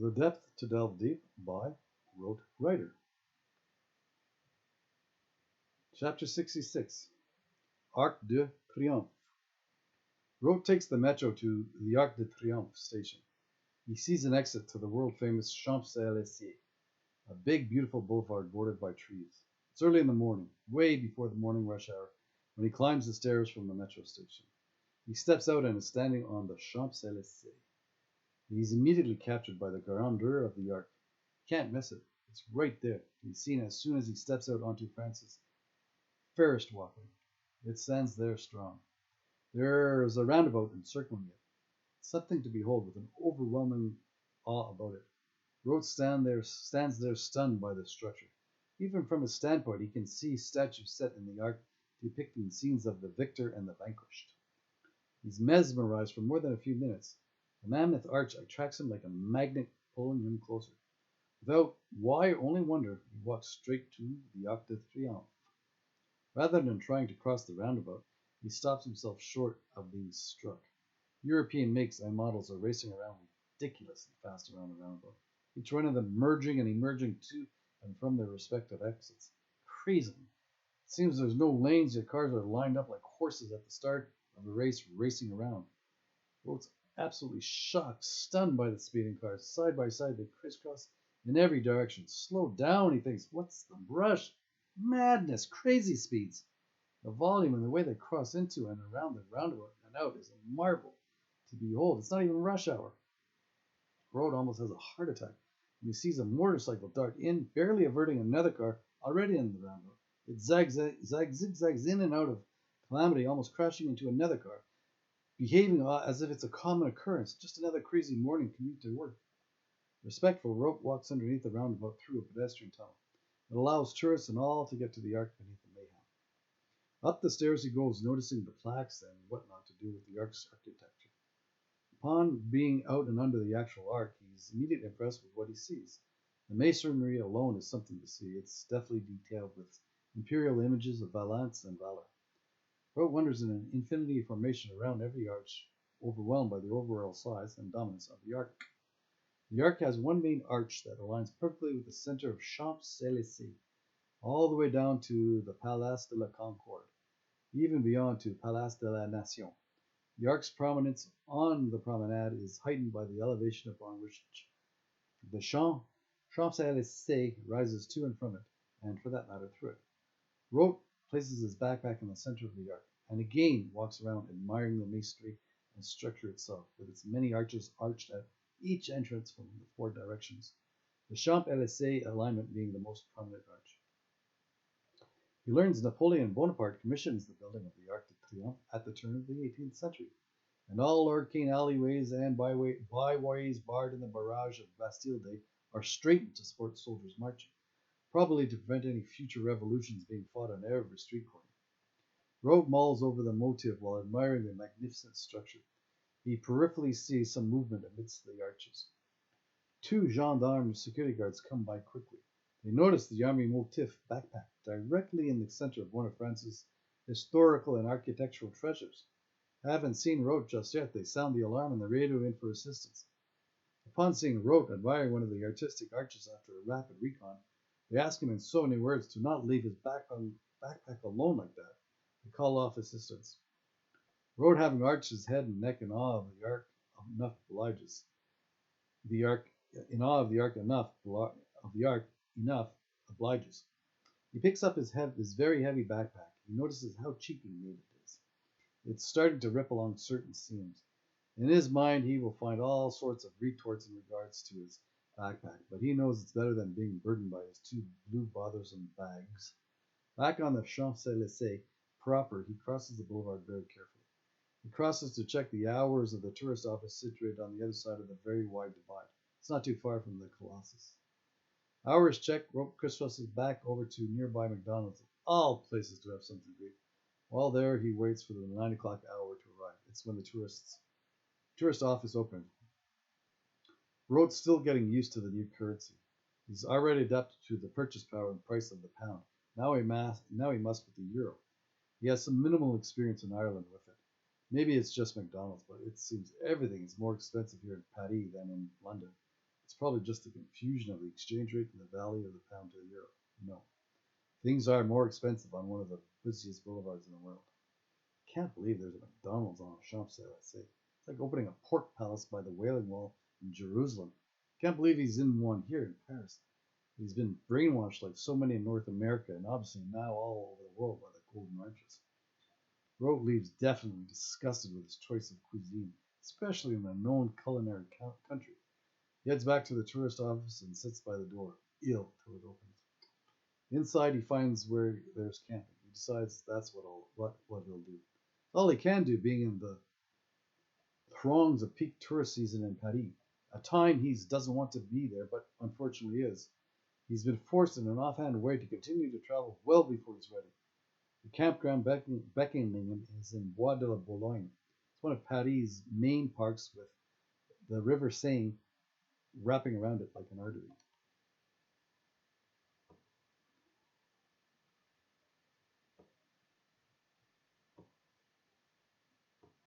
The Depth to Delve Deep by Rote Writer. Chapter 66 Arc de Triomphe. Rote takes the metro to the Arc de Triomphe station. He sees an exit to the world-famous Champs-Élysées, a big, beautiful boulevard bordered by trees. It's early in the morning, way before the morning rush hour, when he climbs the stairs from the metro station. He steps out and is standing on the Champs-Élysées. He's immediately captured by the grandeur of the Arc. He can't miss it. It's right there. He's seen as soon as he steps out onto Francis Fairest walkway. It stands there strong. There is a roundabout encircling it. Something to behold with an overwhelming awe about it. Rote stands there stunned by the structure. Even from his standpoint, he can see statues set in the arc depicting scenes of the victor and the vanquished. He's mesmerized for more than a few minutes. The mammoth arch attracts him like a magnet, pulling him closer. Without why or only wonder, he walks straight to the Arc de Triomphe. Rather than trying to cross the roundabout, he stops himself short of being struck. European makes and models are racing around ridiculously fast around the roundabout, each one of them merging and emerging to and from their respective exits. Crazily. It seems there's no lanes, yet cars are lined up like horses at the start of a race racing around. Rote's absolutely shocked, stunned by the speeding cars. Side by side, they crisscross in every direction. Slow down, he thinks. What's the rush? Madness, crazy speeds. The volume and the way they cross into and around the roundabout and out is a marvel to behold. It's not even rush hour. Rote almost has a heart attack when he sees a motorcycle dart in, barely averting another car already in the roundabout. It zigzags in and out of calamity, almost crashing into another car, behaving as if it's a common occurrence, just another crazy morning commute to work. Respectful, Rote walks underneath the roundabout through a pedestrian tunnel. It allows tourists and all to get to the arc beneath the mayhem. Up the stairs he goes, noticing the plaques and whatnot to do with the arc's architecture. Upon being out and under the actual arc, he's immediately impressed with what he sees. The masonry alone is something to see. It's deftly detailed with imperial images of Valence and valor. Rote wonders in an infinity of formation around every arch, overwhelmed by the overall size and dominance of the arc. The arc has one main arch that aligns perfectly with the center of Champs-Élysées, all the way down to the Place de la Concorde, even beyond to Place de la Nation. The arc's prominence on the promenade is heightened by the elevation upon which the Champs-Élysées rises to and from it, and for that matter through it. Rote places his backpack in the center of the arc, and again walks around admiring the masonry and structure itself, with its many arches arched at each entrance from the four directions, the Champs-Élysées alignment being the most prominent arch. He learns Napoleon Bonaparte commissions the building of the Arc de Triomphe at the turn of the 18th century, and all arcane alleyways and byways barred in the barrage of Bastille Day are straightened to support soldiers marching, probably to prevent any future revolutions being fought on every street corner. Rote mulls over the motif while admiring the magnificent structure. He peripherally sees some movement amidst the arches. Two gendarme security guards come by quickly. They notice the army motif backpack directly in the center of one of France's historical and architectural treasures. Haven't seen Rote just yet. They sound the alarm and the radio in for assistance. Upon seeing Rote admiring one of the artistic arches after a rapid recon, they ask him in so many words to not leave his backpack alone like that. They call off assistance. Rote, having arched his head and neck in awe of the arc enough obliges. The arc in awe of the arc enough obliges. He picks up his very heavy backpack. He notices how cheaply made it is. It's starting to rip along certain seams. In his mind, he will find all sorts of retorts in regards to his backpack, but he knows it's better than being burdened by his two blue bothersome bags. Back on the Champs-Élysées proper, he crosses the boulevard very carefully. He crosses to check the hours of the tourist office situated on the other side of the very wide divide. It's not too far from the Colossus. Hours checked, Rote crisscrosses back over to nearby McDonald's. All places to have something to eat. While there, he waits for the 9 o'clock hour to arrive. It's when the tourist office opened. Rote's still getting used to the new currency. He's already adapted to the purchase power and price of the pound. Now he must with the euro. He has some minimal experience in Ireland with it. Maybe it's just McDonald's, but it seems everything is more expensive here in Paris than in London. It's probably just the confusion of the exchange rate in the valley of the pound to the euro. No. Things are more expensive on one of the busiest boulevards in the world. I can't believe there's a McDonald's on a Champs Elysees. It's like opening a pork palace by the Wailing Wall in Jerusalem. Can't believe he's in one here in Paris. He's been brainwashed like so many in North America and obviously now all over the world by the golden arches. Rote leaves definitely disgusted with his choice of cuisine, especially in a known culinary country. He heads back to the tourist office and sits by the door, ill till it opens. Inside, he finds where there's camping. He decides that's what he'll do. All he can do, being in the throngs of peak tourist season in Paris, a time he doesn't want to be there, but unfortunately is. He's been forced in an offhand way to continue to travel well before he's ready. The campground beckoning him is in Bois de la Boulogne. It's one of Paris' main parks with the River Seine wrapping around it like an artery.